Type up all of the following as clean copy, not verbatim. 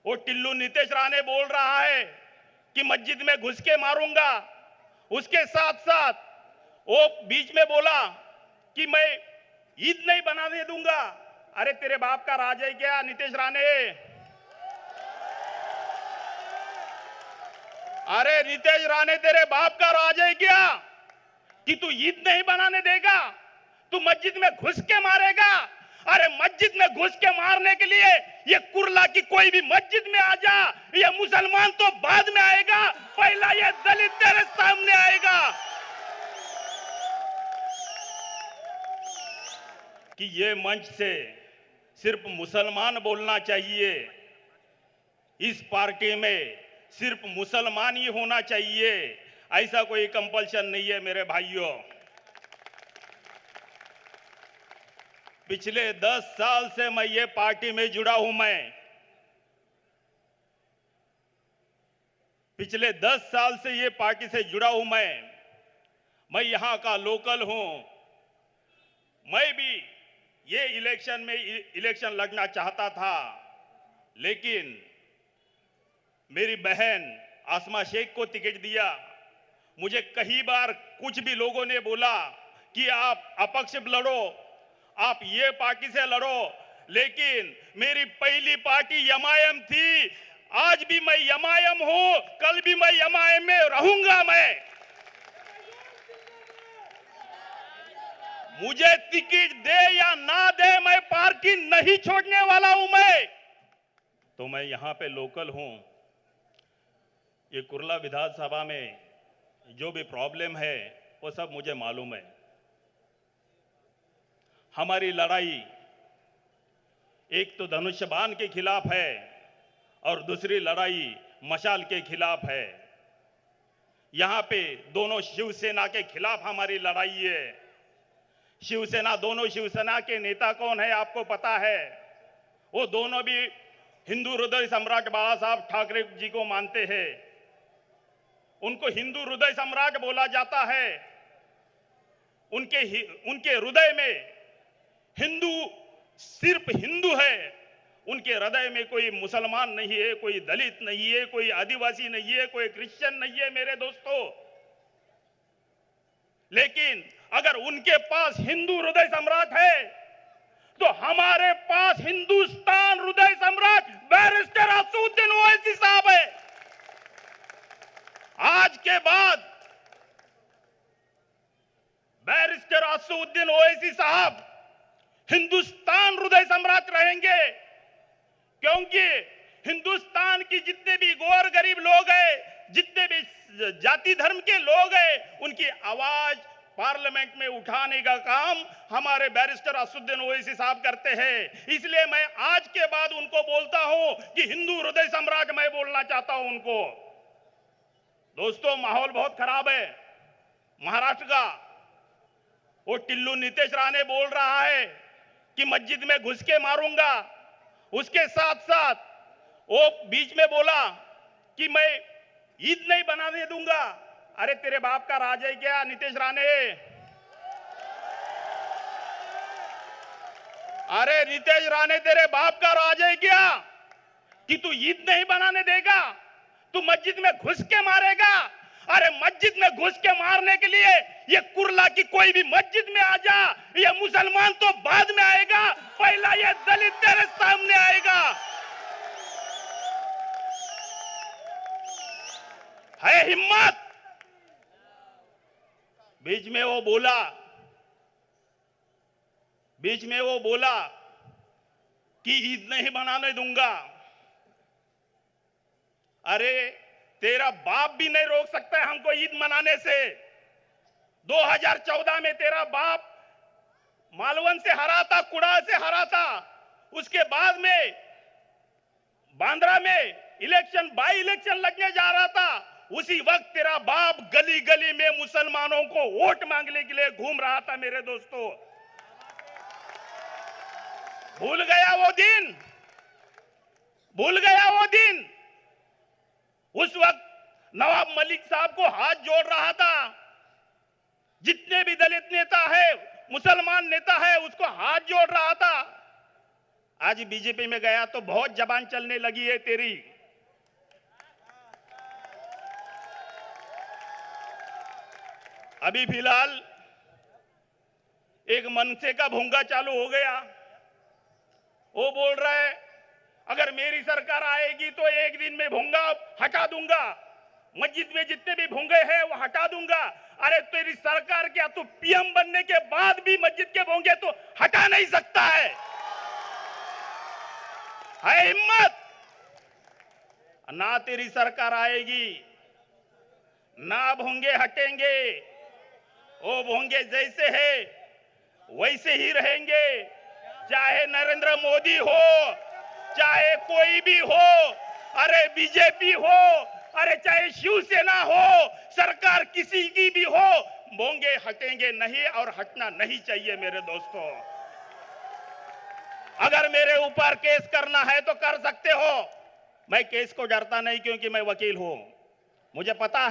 वो टिल्लू नीतीश राणे बोल रहा है कि मस्जिद में घुस के मारूंगा। उसके साथ साथ वो बीच में बोला कि मैं ईद नहीं बनाने दूंगा। अरे तेरे बाप का राज है क्या नीतीश राणे? अरे नीतीश राणे तेरे बाप का राज है क्या कि तू ईद नहीं बनाने देगा? तू मस्जिद में घुस के मारेगा? अरे मस्जिद में घुस के मारने के लिए ये कुर्ला की कोई भी मस्जिद में आ जा, ये मुसलमान तो बाद में आएगा, पहला ये दलित तेरे सामने आएगा। कि ये मंच से सिर्फ मुसलमान बोलना चाहिए, इस पार्टी में सिर्फ मुसलमान ही होना चाहिए, ऐसा कोई कंपल्शन नहीं है मेरे भाइयों। पिछले 10 साल से मैं ये पार्टी में जुड़ा हूं। पिछले 10 साल से ये पार्टी से जुड़ा हूं। मैं यहां का लोकल हूं। मैं भी ये इलेक्शन लड़ना चाहता था, लेकिन मेरी बहन आसमा शेख को टिकट दिया। मुझे कई बार कुछ भी लोगों ने बोला कि आप अपक्ष लड़ो, आप ये पार्टी से लड़ो, लेकिन मेरी पहली पार्टी एमआईएम थी। आज भी मैं एमआईएम हूं, कल भी मैं एमआईएम में रहूंगा। मुझे टिकट दे या ना दे, मैं पार्टी नहीं छोड़ने वाला हूं। तो मैं यहां पे लोकल हूं। ये कुर्ला विधानसभा में जो भी प्रॉब्लम है वो सब मुझे मालूम है। हमारी लड़ाई एक तो धनुष्यबाण के खिलाफ है और दूसरी लड़ाई मशाल के खिलाफ है। यहां पे दोनों शिवसेना के खिलाफ हमारी लड़ाई है। दोनों शिवसेना के नेता कौन है आपको पता है? वो दोनों भी हिंदू हृदय सम्राट बाला साहब ठाकरे जी को मानते हैं। उनको हिंदू हृदय सम्राट बोला जाता है। उनके हृदय में हिंदू सिर्फ हिंदू है। उनके हृदय में कोई मुसलमान नहीं है, कोई दलित नहीं है, कोई आदिवासी नहीं है, कोई क्रिश्चियन नहीं है मेरे दोस्तों। लेकिन अगर उनके पास हिंदू हृदय सम्राट है तो हमारे पास हिंदुस्तान हृदय सम्राट बैरिस्टर असदुद्दीन ओवैसी साहब है। आज के बाद बैरिस्टर असदुद्दीन ओवैसी साहब हिंदुस्तान हृदय सम्राट रहेंगे, क्योंकि हिंदुस्तान की जितने भी गौर गरीब लोग हैं, जितने भी जाति धर्म के लोग हैं, उनकी आवाज पार्लियामेंट में उठाने का काम हमारे बैरिस्टर असदुद्दीन ओवैसी साहब करते हैं। इसलिए मैं आज के बाद उनको बोलता हूं कि हिंदू हृदय सम्राट मैं बोलना चाहता हूं उनको। दोस्तों, माहौल बहुत खराब है महाराष्ट्र का। वो टिल्लू नीतीश राणे बोल रहा है कि मस्जिद में घुस के मारूंगा। उसके साथ साथ वो बीच में बोला कि मैं ईद नहीं बनाने दूंगा। अरे तेरे बाप का राज है क्या नीतीश राणे? अरे नीतीश राणे तेरे बाप का राज है क्या कि तू ईद नहीं बनाने देगा? तू मस्जिद में घुस के मारेगा? अरे मस्जिद में घुस के मारने के लिए ये कुर्ला की कोई भी मस्जिद में आ जा, ये मुसलमान तो बाद में आएगा, पहला ये दलित तेरे सामने आएगा। है हिम्मत? बीच में वो बोला कि ईद नहीं बनाने दूंगा। अरे तेरा बाप भी नहीं रोक सकता है हमको ईद मनाने से। 2014 में तेरा बाप मालवन से हरा था, कुड़ा से हरा था। उसके बाद में बांद्रा में बाई इलेक्शन लगने जा रहा था। उसी वक्त तेरा बाप गली गली में मुसलमानों को वोट मांगने के लिए घूम रहा था मेरे दोस्तों। भूल गया वो दिन? उस वक्त नवाब मलिक साहब को हाथ जोड़ रहा था। जितने भी दलित नेता है, मुसलमान नेता है, उसको हाथ जोड़ रहा था। आज बीजेपी में गया तो बहुत जबान चलने लगी है तेरी। अभी फिलहाल एक मनसे का भोंगा चालू हो गया। वो बोल रहा है अगर मेरी सरकार आएगी तो एक दिन में भोंगा हटा दूंगा, मस्जिद में जितने भी भोंगे हैं वो हटा दूंगा। अरे तेरी सरकार क्या, तू पीएम बनने के बाद भी मस्जिद के भोंगे तो हटा नहीं सकता है हिम्मत? ना तेरी सरकार आएगी ना भोंगे हटेंगे। वो भोंगे जैसे है वैसे ही रहेंगे, चाहे नरेंद्र मोदी हो चाहे कोई भी हो, अरे बीजेपी हो, अरे चाहे शिवसेना हो, सरकार किसी की भी हो, भोंगे हटेंगे नहीं और हटना नहीं चाहिए मेरे दोस्तों। अगर मेरे ऊपर केस करना है तो कर सकते हो, मैं केस को डरता नहीं क्योंकि मैं वकील हूं। मुझे पता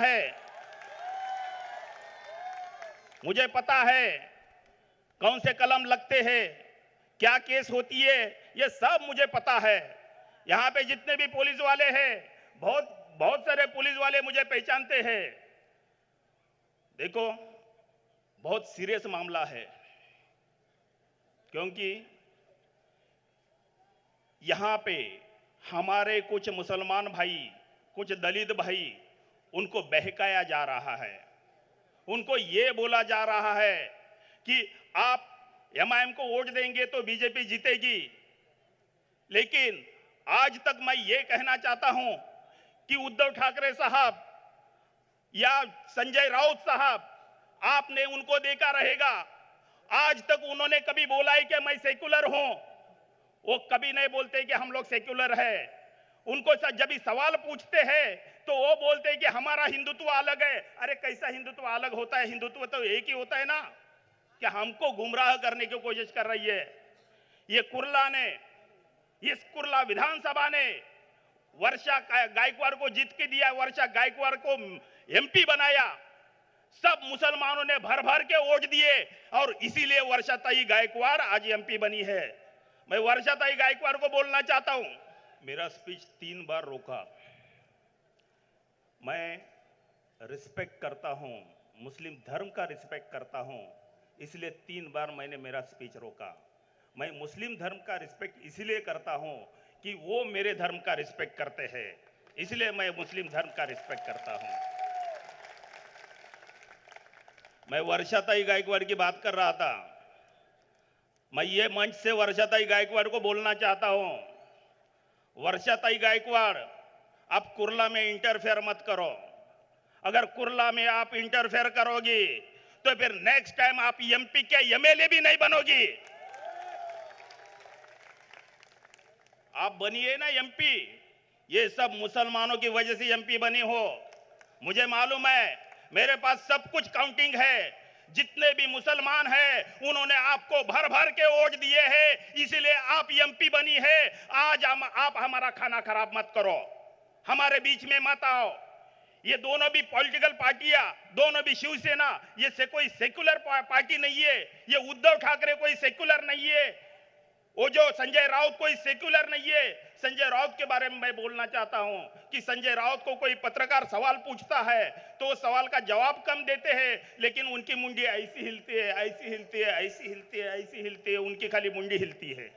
है कौन से कलम लगते हैं, क्या केस होती है, ये सब मुझे पता है। यहां पे जितने भी पुलिस वाले हैं, बहुत सारे पुलिस वाले मुझे पहचानते हैं। देखो बहुत सीरियस मामला है, क्योंकि यहां पे हमारे कुछ मुसलमान भाई, कुछ दलित भाई, उनको बहकाया जा रहा है। उनको ये बोला जा रहा है कि आप एमआईएम को वोट देंगे तो बीजेपी जीतेगी। लेकिन आज तक मैं ये कहना चाहता हूं कि उद्धव ठाकरे साहब या संजय राउत साहब, आपने उनको देखा रहेगा, आज तक उन्होंने कभी बोला है कि मैं सेक्युलर हूं? वो कभी नहीं बोलते कि हम लोग सेक्युलर है। उनको जब भी सवाल पूछते हैं तो वो बोलते हैं कि हमारा हिंदुत्व अलग है। अरे कैसा हिंदुत्व अलग होता है? हिंदुत्व तो एक ही होता है ना। क्या हमको गुमराह करने की कोशिश कर रही है ये इस कुर्ला विधानसभा ने वर्षा गायकवाड़ को जीत के दिया, वर्षा गायकवाड़ को एमपी बनाया, सब मुसलमानों ने भर भर के वोट दिए और इसीलिए वर्षाताई गायकवाड़ आज एमपी बनी है। मैं वर्षाताई गायकवाड़ को बोलना चाहता हूं, मेरा स्पीच 3 बार रोका। मैं रिस्पेक्ट करता हूं, मुस्लिम धर्म का रिस्पेक्ट करता हूं, इसलिए 3 बार मैंने मेरा स्पीच रोका। मैं मुस्लिम धर्म का रिस्पेक्ट इसलिए करता हूं कि वो मेरे धर्म का रिस्पेक्ट करते हैं, इसलिए मैं मुस्लिम धर्म का रिस्पेक्ट करता हूं। मैं वर्षाताई गायकवाड़ की बात कर रहा था। मैं ये मंच से वर्षाताई गायकवाड़ को बोलना चाहता हूं, वर्षाताई गायकवाड़, आप कुर्ला में इंटरफेयर मत करो। अगर कुर्ला में आप इंटरफेयर करोगी तो फिर नेक्स्ट टाइम आप एमपी के एमएलए भी नहीं बनोगी। आप बनिए ना एमपी, ये सब मुसलमानों की वजह से एमपी बनी हो। मुझे मालूम है, मेरे पास सब कुछ काउंटिंग है। जितने भी मुसलमान हैं उन्होंने आपको भर भर के वोट दिए हैं, इसीलिए आप एमपी बनी है। आज आप हमारा खाना खराब मत करो, हमारे बीच में मत आओ। ये दोनों भी पॉलिटिकल पार्टियां, दोनों भी शिवसेना, ये कोई सेक्युलर पार्टी नहीं है। ये उद्धव ठाकरे कोई सेक्युलर नहीं है, वो जो संजय राउत कोई सेक्युलर नहीं है। संजय राउत के बारे में मैं बोलना चाहता हूं कि संजय राउत को कोई पत्रकार सवाल पूछता है तो वो सवाल का जवाब कम देते हैं, लेकिन उनकी मुंडी ऐसी हिलती है, ऐसी हिलती है, ऐसी हिलती है, ऐसी हिलती है, उनकी खाली मुंडी हिलती है।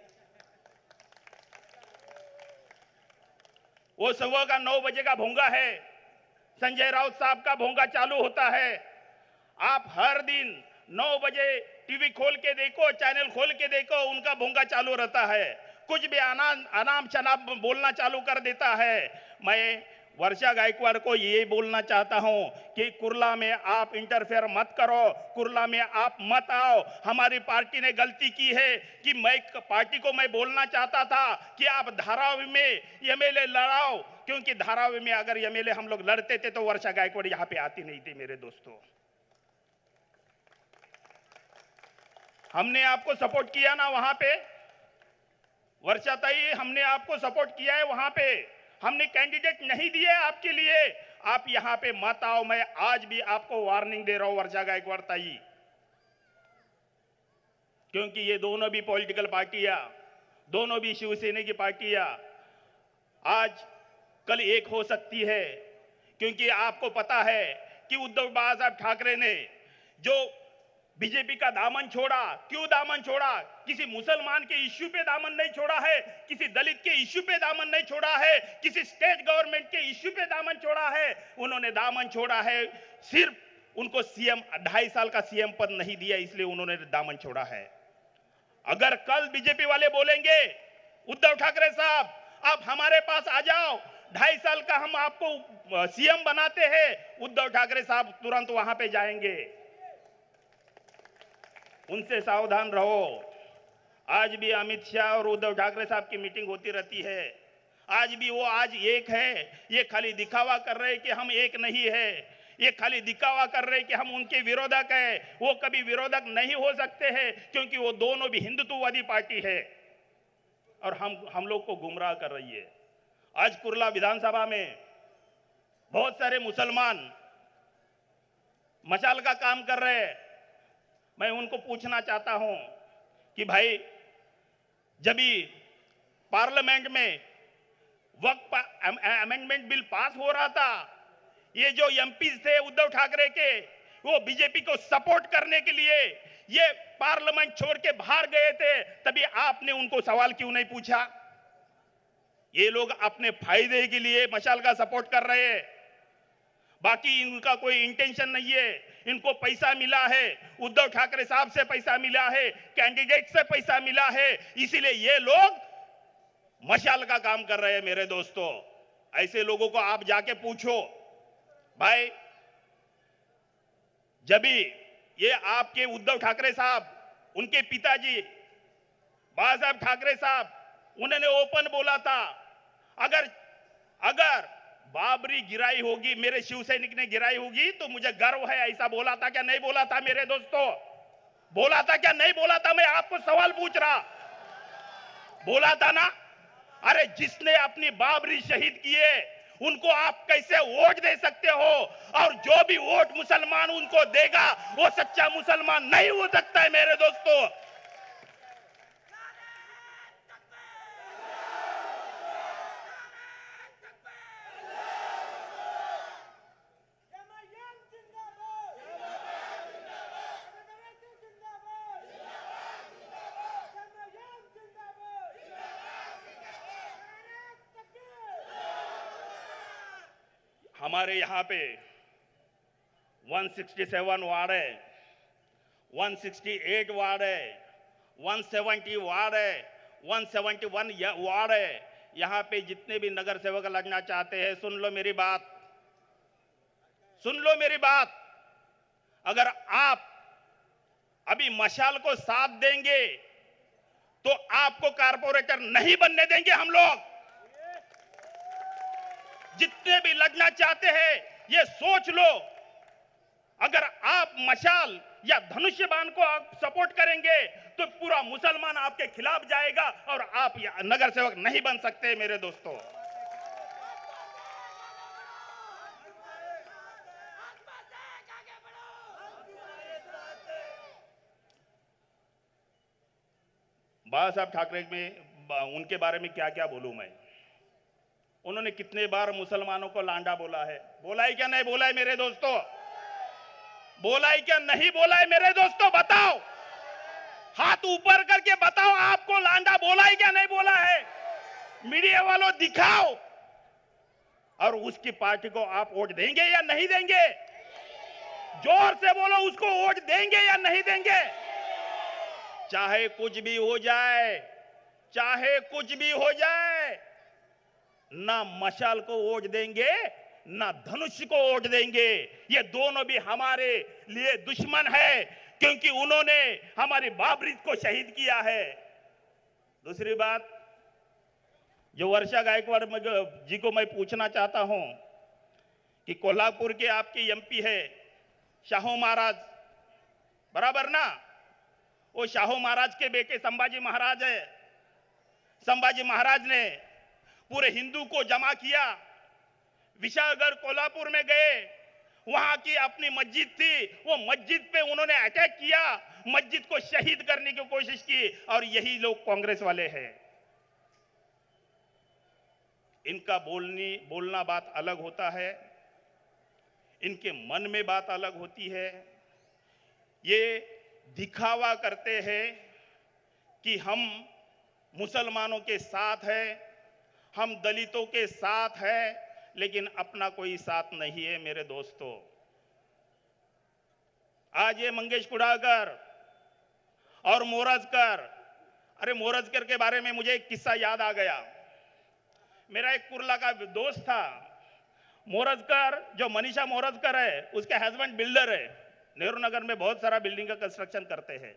वो सुबह का 9 बजे का भोंगा है, संजय राउत साहब का भोंगा चालू होता है। आप हर दिन 9 बजे टीवी खोल के देखो, चैनल खोल के देखो, उनका भोंगा चालू रहता है। कुछ भी अनाम शनाम बोलना चालू कर देता है। मैं वर्षा गायकवाड़ को ये बोलना चाहता हूं कि कुर्ला में आप इंटरफेयर मत करो, कुर्ला में आप मत आओ। हमारी पार्टी ने गलती की है कि पार्टी को मैं बोलना चाहता था कि आप धारावी में एमएलए लड़ाओ, क्योंकि धारावी में अगर एमएलए हम लोग लड़ते थे तो वर्षा गायकवाड़ यहां पे आती नहीं थी। मेरे दोस्तों, हमने आपको सपोर्ट किया ना वहां पे, वर्षाताई, हमने आपको सपोर्ट किया है वहां पे। हमने कैंडिडेट नहीं दिए आपके लिए, आप यहां पे मत आओ। मैं आज भी आपको वार्निंग दे रहा हूं वर्षा गायकवाड़ ताई, क्योंकि ये दोनों भी पॉलिटिकल पार्टियां, दोनों भी शिवसेना की पार्टियां आज कल एक हो सकती है, क्योंकि आपको पता है कि उद्धव बाला साहब ठाकरे ने जो बीजेपी का दामन छोड़ा, क्यों दामन छोड़ा? किसी मुसलमान के इश्यू पे दामन नहीं छोड़ा है, किसी दलित के इश्यू पे दामन नहीं छोड़ा है, किसी स्टेट गवर्नमेंट के इश्यू पे दामन छोड़ा है। उन्होंने दामन छोड़ा है, सिर्फ उनको सीएम 2.5 साल का सीएम पद नहीं दिया, इसलिए उन्होंने दामन छोड़ा है। अगर कल बीजेपी वाले बोलेंगे उद्धव ठाकरे साहब आप हमारे पास आ जाओ, 2.5 साल का हम आपको सीएम बनाते हैं, उद्धव ठाकरे साहब तुरंत वहां पे जाएंगे। उनसे सावधान रहो। आज भी अमित शाह और उद्धव ठाकरे साहब की मीटिंग होती रहती है, आज भी वो आज एक है। ये खाली दिखावा कर रहे हैं कि हम एक नहीं है, ये खाली दिखावा कर रहे हैं कि हम उनके विरोधक हैं। वो कभी विरोधक नहीं हो सकते हैं, क्योंकि वो दोनों भी हिंदुत्ववादी पार्टी है और हम लोग को गुमराह कर रही है। आज कुर्ला विधानसभा में बहुत सारे मुसलमान मशाल का काम कर रहे हैं। मैं उनको पूछना चाहता हूं कि भाई, जब भी पार्लियामेंट में वक्फ अमेंडमेंट बिल पास हो रहा था, ये जो एमपी थे उद्धव ठाकरे के, वो बीजेपी को सपोर्ट करने के लिए ये पार्लियामेंट छोड़ के बाहर गए थे, तभी आपने उनको सवाल क्यों नहीं पूछा? ये लोग अपने फायदे के लिए मशाल का सपोर्ट कर रहे हैं, बाकी इनका कोई इंटेंशन नहीं है। इनको पैसा मिला है, उद्धव ठाकरे साहब से पैसा मिला है, कैंडिडेट से पैसा मिला है, इसीलिए ये लोग मशाल का काम कर रहे हैं। मेरे दोस्तों, ऐसे लोगों को आप जाके पूछो भाई, जब भी ये आपके उद्धव ठाकरे साहब, उनके पिताजी बाला साहब ठाकरे साहब, उन्होंने ओपन बोला था, अगर बाबरी गिराई होगी, मेरे शिव सैनिक ने गिराई होगी तो मुझे गर्व है, ऐसा बोला था क्या नहीं बोला था? मेरे दोस्तों, बोला था क्या नहीं बोला था? मैं आपको सवाल पूछ रहा, बोला था ना? अरे जिसने अपनी बाबरी शहीद किए उनको आप कैसे वोट दे सकते हो? और जो भी वोट मुसलमान उनको देगा वो सच्चा मुसलमान नहीं हो सकता है। मेरे दोस्तों, हमारे यहां पे 167 वार्ड है, 168 वार्ड है, 170 वार्ड है, 171 वार्ड है। यहां पे जितने भी नगर सेवक लगना चाहते हैं, सुन लो मेरी बात, सुन लो मेरी बात। अगर आप अभी मशाल को साथ देंगे तो आपको कारपोरेटर नहीं बनने देंगे हम लोग। जितने भी लगना चाहते हैं ये सोच लो, अगर आप मशाल या धनुष्य बाण को आप सपोर्ट करेंगे तो पूरा मुसलमान आपके खिलाफ जाएगा और आप नगर सेवक नहीं बन सकते। मेरे दोस्तों, बाला साहब ठाकरे में उनके बारे में क्या क्या बोलूं मैं? उन्होंने कितने बार मुसलमानों को लांडा बोला है? बोला है क्या नहीं बोला है? मेरे दोस्तों, बोला है क्या नहीं बोला है? मेरे दोस्तों बताओ, हाथ ऊपर करके बताओ, आपको लांडा बोला है क्या नहीं बोला है? मीडिया वालों दिखाओ। और उसकी पार्टी को आप वोट देंगे या नहीं देंगे? जोर से बोलो, उसको वोट देंगे या नहीं देंगे? चाहे कुछ भी हो जाए, चाहे कुछ भी हो जाए, ना मशाल को वोट देंगे ना धनुष को वोट देंगे। ये दोनों भी हमारे लिए दुश्मन है, क्योंकि उन्होंने हमारी बाबरी को शहीद किया है। दूसरी बात, जो वर्षा गायकवाड़ जी को मैं पूछना चाहता हूं कि कोल्हापुर के आपके एमपी है शाहू महाराज, बराबर ना? वो शाहू महाराज के बेटे संभाजी महाराज है। संभाजी महाराज ने पूरे हिंदू को जमा किया, विशालगढ़ कोल्हापुर में गए, वहां की अपनी मस्जिद थी, वो मस्जिद पे उन्होंने अटैक किया, मस्जिद को शहीद करने की कोशिश की। और यही लोग कांग्रेस वाले हैं। इनका बोलना बात अलग होता है, इनके मन में बात अलग होती है। ये दिखावा करते हैं कि हम मुसलमानों के साथ हैं, हम दलितों के साथ हैं, लेकिन अपना कोई साथ नहीं है। मेरे दोस्तों, आज ये मंगेश कुडालकर और मोरजकर, अरे मोरजकर के बारे में मुझे एक किस्सा याद आ गया। मेरा एक कुर्ला का दोस्त था, मोरजकर, जो मनीषा मोरजकर है, उसके हस्बैंड बिल्डर है, नेहरू नगर में बहुत सारा बिल्डिंग का कंस्ट्रक्शन करते हैं।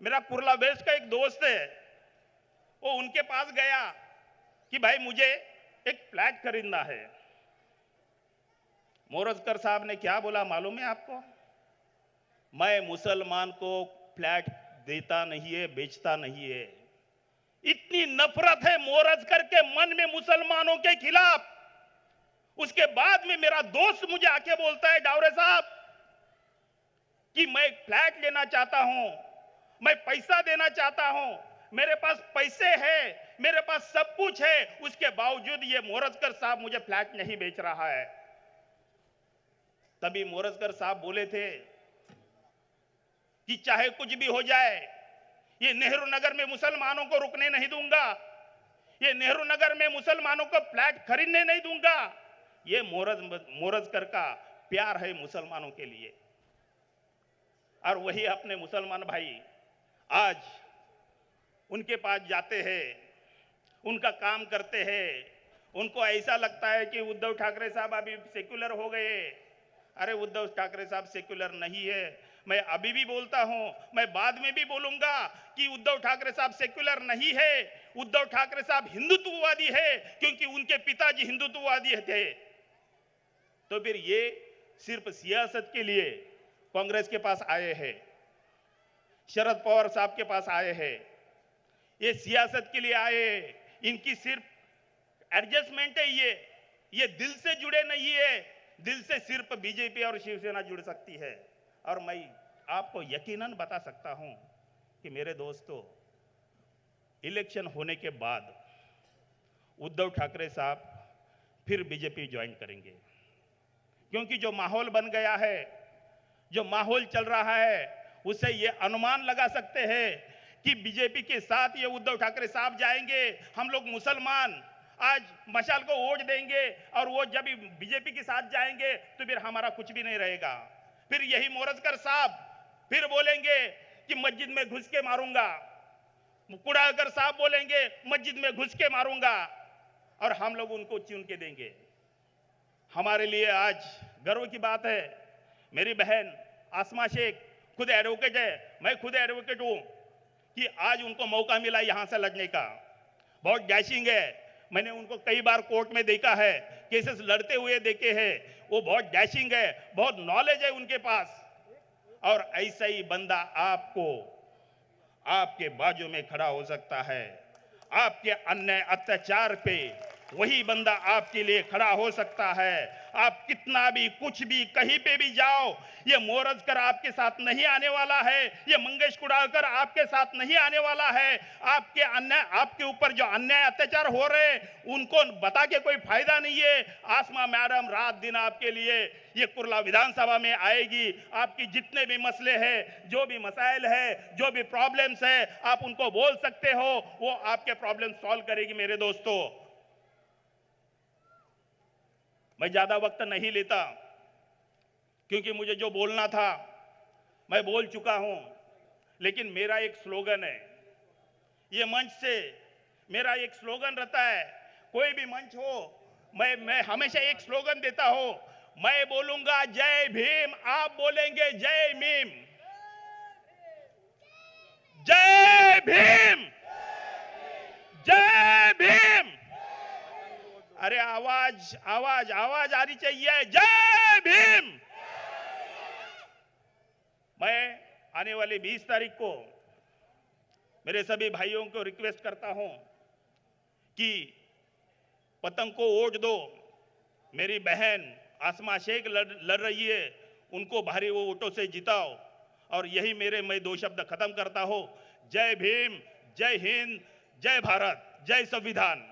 मेरा कुर्ला वेस्ट का एक दोस्त है, वो उनके पास गया कि भाई मुझे एक फ्लैट खरीदना है। मोरजकर साहब ने क्या बोला मालूम है आपको? मैं मुसलमान को फ्लैट देता नहीं है, बेचता नहीं है। इतनी नफरत है मोरजकर के मन में मुसलमानों के खिलाफ। उसके बाद में मेरा दोस्त मुझे आके बोलता है, डावरे साहब, कि मैं एक फ्लैट लेना चाहता हूं, मैं पैसा देना चाहता हूं, मेरे पास पैसे हैं, मेरे पास सब कुछ है, उसके बावजूद ये मोरजकर साहब मुझे फ्लैट नहीं बेच रहा है। तभी मोरजकर साहब बोले थे कि चाहे कुछ भी हो जाए, ये नेहरू नगर में मुसलमानों को रुकने नहीं दूंगा, ये नेहरू नगर में मुसलमानों को फ्लैट खरीदने नहीं दूंगा। ये मोरजकर का प्यार है मुसलमानों के लिए। और वही अपने मुसलमान भाई आज उनके पास जाते हैं, उनका काम करते हैं। उनको ऐसा लगता है कि उद्धव ठाकरे साहब अभी सेक्युलर हो गए। अरे उद्धव ठाकरे साहब सेक्युलर नहीं है। मैं अभी भी बोलता हूं, मैं बाद में भी बोलूंगा कि उद्धव ठाकरे साहब सेक्युलर नहीं है। उद्धव ठाकरे साहब हिंदुत्ववादी है, क्योंकि उनके पिताजी हिंदुत्ववादी थे। तो फिर ये सिर्फ सियासत के लिए कांग्रेस के पास आए हैं, शरद पवार साहब के पास आए हैं, ये सियासत के लिए आए। इनकी सिर्फ एडजस्टमेंट है, ये दिल से जुड़े नहीं है। दिल से सिर्फ बीजेपी और शिवसेना जुड़ सकती है। और मैं आपको यकीनन बता सकता हूं कि मेरे दोस्तों, इलेक्शन होने के बाद उद्धव ठाकरे साहब फिर बीजेपी ज्वाइन करेंगे, क्योंकि जो माहौल बन गया है, जो माहौल चल रहा है, उससे ये अनुमान लगा सकते हैं कि बीजेपी के साथ ये उद्धव ठाकरे साहब जाएंगे। हम लोग मुसलमान आज मशाल को वोट देंगे, और वो जब बीजेपी के साथ जाएंगे तो फिर हमारा कुछ भी नहीं रहेगा। फिर यही मोरजकर साहब फिर बोलेंगे कि मस्जिद में घुस के मारूंगा, कुडालकर साहब बोलेंगे मस्जिद में घुस के मारूंगा, और हम लोग उनको चुन के देंगे। हमारे लिए आज गर्व की बात है, मेरी बहन आसमा शेख खुद एडवोकेट है, मैं खुद एडवोकेट हूं, कि आज उनको मौका मिला यहां से लड़ने का। बहुत डैशिंग है, मैंने उनको कई बार कोर्ट में देखा है, केसेस लड़ते हुए देखे हैं। वो बहुत डैशिंग है, बहुत नॉलेज है उनके पास। और ऐसा ही बंदा आपको आपके बाजू में खड़ा हो सकता है। आपके अन्याय अत्याचार पे वही बंदा आपके लिए खड़ा हो सकता है। आप कितना भी कुछ भी कहीं पे भी जाओ, ये मोरजकर आपके साथ नहीं आने वाला है, ये मंगेश कुडालकर आपके साथ नहीं आने वाला है। आपके अन्याय, आपके ऊपर जो अन्याय अत्याचार हो रहे हैं, उनको बता के कोई फायदा नहीं है। आसमा मैडम रात दिन आपके लिए ये कुर्ला विधानसभा में आएगी। आपकी जितने भी मसले हैं, जो भी मसाइल है, जो भी प्रॉब्लम्स है, आप उनको बोल सकते हो, वो आपके प्रॉब्लम सॉल्व करेगी। मेरे दोस्तों, मैं ज्यादा वक्त नहीं लेता, क्योंकि मुझे जो बोलना था मैं बोल चुका हूं। लेकिन मेरा एक स्लोगन है, ये मंच से मेरा एक स्लोगन रहता है। कोई भी मंच हो, मैं हमेशा एक स्लोगन देता हूं। मैं बोलूंगा जय भीम, आप बोलेंगे जय मीम। जय भीम, जय भीम। अरे आवाज आवाज आवाज आ रही चाहिए। जय भीम। मैं आने वाली 20 तारीख को मेरे सभी भाइयों को रिक्वेस्ट करता हूं कि पतंग को वोट दो। मेरी बहन आसमा शेख लड़ रही है, उनको भारी वो वोटों से जिताओ। और यही मैं 2 शब्द खत्म करता हूं। जय भीम, जय हिंद, जय भारत, जय संविधान।